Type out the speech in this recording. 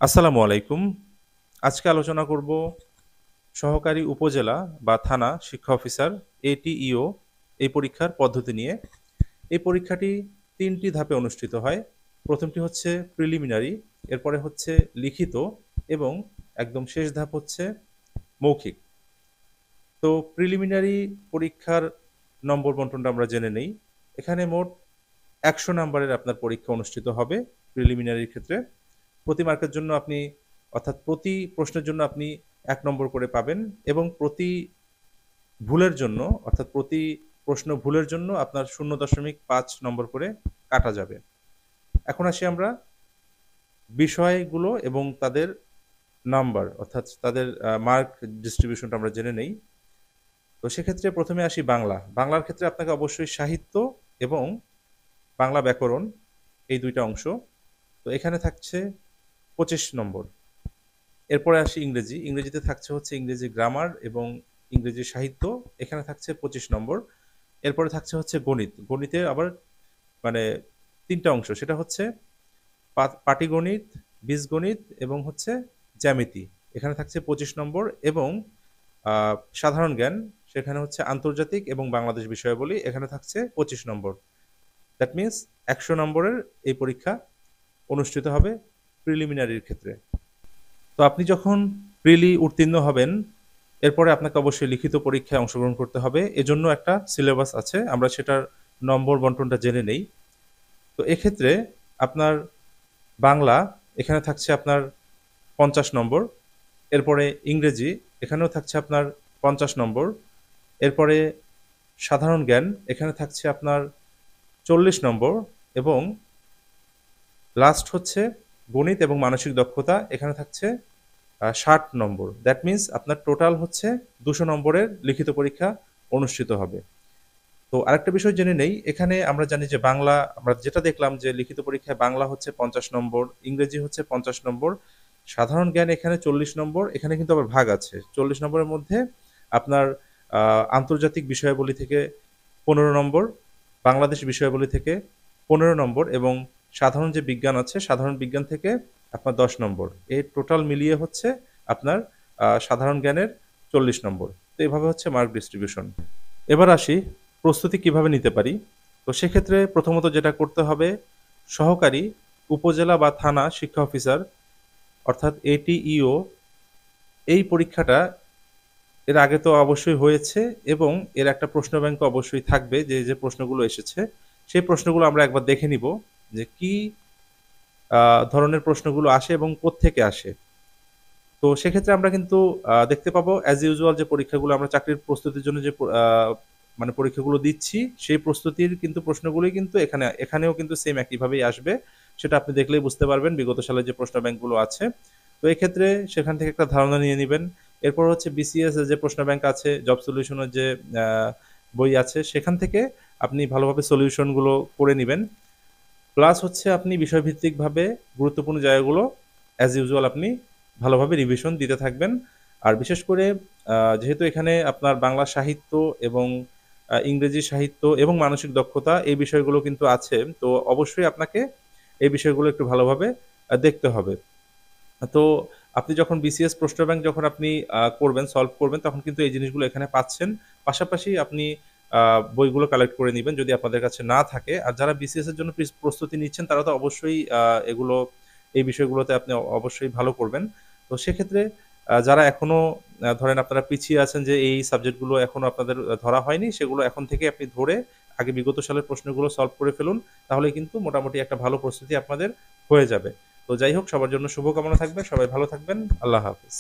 আসসালামু আলাইকুম। আজকে আলোচনা করব সহকারী উপজেলা বা থানা শিক্ষা অফিসার এটিইও এই পরীক্ষার পদ্ধতি নিয়ে। এই পরীক্ষাটি ৩টি ধাপে অনুষ্ঠিত হয়। প্রথমটি হচ্ছে প্রিলিমিনারি, এরপরে হচ্ছে লিখিত এবং একদম শেষ ধাপ হচ্ছে মৌখিক। তো প্রিলিমিনারি পরীক্ষার নম্বর বন্টনটা আমরা জেনে নেই। এখানে মোট ১০০ নাম্বারের আপনার পরীক্ষা অনুষ্ঠিত হবে প্রিলিমিনারির ক্ষেত্রে। প্রতি মার্কের জন্য আপনি অর্থাৎ প্রতি প্রশ্নের জন্য আপনি ১ নম্বর করে পাবেন এবং প্রতি ভুলের জন্য অর্থাৎ প্রতি প্রশ্ন ভুলের জন্য আপনার ০.৫ নম্বর করে কাটা যাবে। এখন আসি আমরা বিষয়গুলো এবং তাদের নাম্বার অর্থাৎ তাদের মার্ক ডিস্ট্রিবিউশনটা আমরা জেনে নেই। তো সেক্ষেত্রে প্রথমে আসি বাংলা। বাংলার ক্ষেত্রে আপনাকে অবশ্যই সাহিত্য এবং বাংলা ব্যাকরণ এই ২ টা অংশ। তো এখানে থাকছে ২৫ নম্বর। এরপরে আসি ইংরেজি। ইংরেজিতে থাকছে হচ্ছে ইংরেজি গ্রামার এবং ইংরেজি সাহিত্য। এখানে থাকছে ২৫ নম্বর। এরপরে থাকছে হচ্ছে গণিত। গণিতের আবার মানে ৩ টা অংশ। সেটা হচ্ছে পাটিগণিত, বীজগণিত এবং হচ্ছে জ্যামিতি। এখানে থাকছে ২৫ নম্বর এবং সাধারণ জ্ঞান সেখানে হচ্ছে আন্তর্জাতিক এবং বাংলাদেশ বিষয়াবলী এখানে থাকছে ২৫ নম্বর। দ্যাট মিনস ১০০ নম্বরের এই পরীক্ষা অনুষ্ঠিত হবে প্রিলিমিনারির ক্ষেত্রে। তো আপনি যখন প্রিলি উত্তীর্ণ হবেন, এরপরে আপনাকে অবশ্যই লিখিত পরীক্ষায় অংশগ্রহণ করতে হবে। এজন্য একটা সিলেবাস আছে। আমরা সেটার নম্বর বন্টনটা জেনে নেই। তো এক্ষেত্রে আপনার বাংলা এখানে থাকছে আপনার ৫০ নম্বর। এরপরে ইংরেজি এখানেও থাকছে আপনার ৫০ নম্বর। এরপরে সাধারণ জ্ঞান এখানে থাকছে আপনার ৪০ নম্বর এবং লাস্ট হচ্ছে গণিত এবং মানসিক দক্ষতা এখানে থাকছে ৬০ নম্বর। দ্যাট মিনস আপনার টোটাল হচ্ছে ২০০ নম্বরের লিখিত পরীক্ষা অনুষ্ঠিত হবে। তো আরেকটা বিষয় জেনে নেই, এখানে আমরা জানি যে বাংলা আমরা যেটা দেখলাম যে লিখিত পরীক্ষায় বাংলা হচ্ছে ৫০ নম্বর, ইংরেজি হচ্ছে ৫০ নম্বর, সাধারণ জ্ঞান এখানে ৪০ নম্বর, এখানে কিন্তু আবার ভাগ আছে। ৪০ নম্বরের মধ্যে আপনার আন্তর্জাতিক বিষয়াবলী থেকে ১৫ নম্বর, বাংলাদেশ বিষয়াবলী থেকে ১৫ নম্বর এবং সাধারণ যে বিজ্ঞান আছে সাধারণ বিজ্ঞান থেকে আপনার ১০ নম্বর। এই টোটাল মিলিয়ে হচ্ছে আপনার সাধারণ জ্ঞানের ৪০ নম্বর। তো এভাবে হচ্ছে মার্ক ডিস্ট্রিবিউশন। এবার আসি প্রস্তুতি কিভাবে নিতে পারি। তো সেক্ষেত্রে প্রথমত যেটা করতে হবে, সহকারী উপজেলা বা থানা শিক্ষা অফিসার অর্থাৎ এটিইও এই পরীক্ষাটা এর আগে তো অবশ্যই হয়েছে এবং এর একটা প্রশ্ন ব্যাংক অবশ্যই থাকবে যে যে প্রশ্নগুলো এসেছে সেই প্রশ্নগুলো আমরা একবার দেখে নিব যে কি ধরনের প্রশ্নগুলো আসে এবং কোত্থেকে আসে। তো সেক্ষেত্রে আমরা কিন্তু দেখতে পাবো অ্যাজ ইউজুয়াল যে পরীক্ষাগুলো আমরা চাকরির প্রস্তুতির জন্য যে মানে পরীক্ষাগুলো দিচ্ছি সেই প্রস্তুতির কিন্তু প্রশ্নগুলোই কিন্তু এখানেও কিন্তু সেম একইভাবেই আসবে। সেটা আপনি দেখলেই বুঝতে পারবেন বিগত সালের যে প্রশ্ন ব্যাংকগুলো আছে। তো এক্ষেত্রে সেখান থেকে একটা ধারণা নিয়ে নিবেন। এরপর হচ্ছে বিসিএস এর যে প্রশ্ন ব্যাংক আছে, জব সলিউশনের যে বই আছে সেখান থেকে আপনি ভালোভাবে সলিউশনগুলো করে নিবেন। প্লাস হচ্ছে আপনি বিষয়ভিত্তিকভাবে গুরুত্বপূর্ণ জায়গাগুলো অ্যাজ ইউজুয়াল আপনি ভালোভাবে রিভিশন দিতে থাকবেন। আর বিশেষ করে যেহেতু এখানে আপনার বাংলা সাহিত্য এবং ইংরেজি সাহিত্য এবং মানসিক দক্ষতা এই বিষয়গুলো কিন্তু আছে। তো অবশ্যই আপনাকে এই বিষয়গুলো একটু ভালোভাবে দেখতে হবে। তো আপনি যখন বিসিএস প্রশ্ন ব্যাংক যখন আপনি করবেন, সলভ করবেন তখন কিন্তু এই জিনিসগুলো এখানে পাচ্ছেন। পাশাপাশি আপনি বইগুলো কালেক্ট করে নিবেন যদি আপনাদের কাছে না থাকে। আর যারা বিসিএস এর জন্য প্রস্তুতি নিচ্ছেন তারা তো অবশ্যই এগুলো এই বিষয়গুলোতে আপনি অবশ্যই ভালো করবেন। তো সেক্ষেত্রে যারা এখনো ধরেন আপনারা পিছিয়ে আছেন যে এই সাবজেক্টগুলো এখনো আপনাদের ধরা হয়নি, সেগুলো এখন থেকে আপনি ধরে আগে বিগত সালের প্রশ্নগুলো সলভ করে ফেলুন। তাহলে কিন্তু মোটামুটি একটা ভালো প্রস্তুতি আপনাদের হয়ে যাবে। তো যাই হোক সবার জন্য শুভকামনা থাকবে। সবাই ভালো থাকবেন। আল্লাহ হাফেজ।